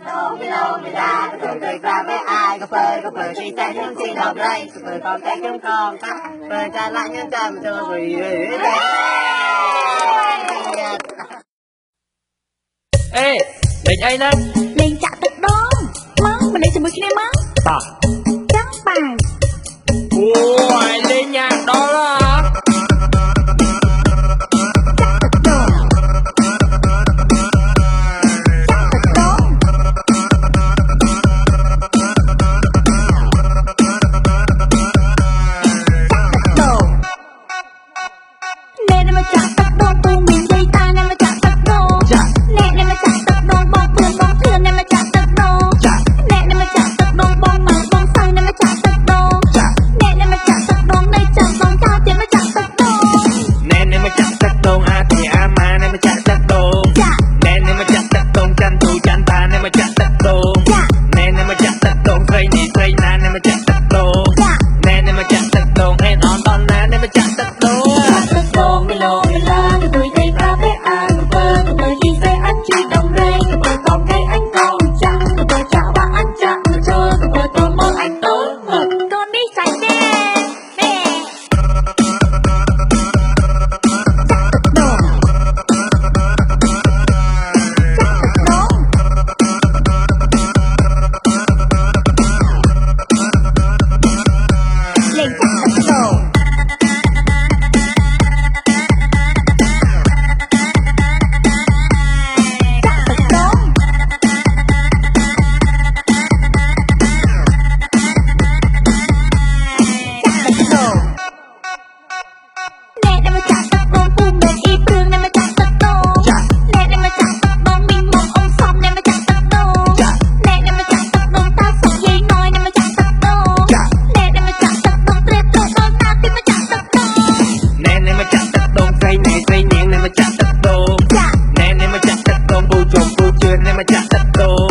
Lô ra thường cười ra với ai có phơi khi xe những chi đầu đây phơi còn cái chúng con phơi ra lại những trầm cho vì ê định ai nè lên chạmទឹកđón mong mình đi xem một cái mong tỏ trắng bài ôi lên nhạc đó là Hãy subscribe cho kênh Ghiền Mì Gõ để không bỏ lỡ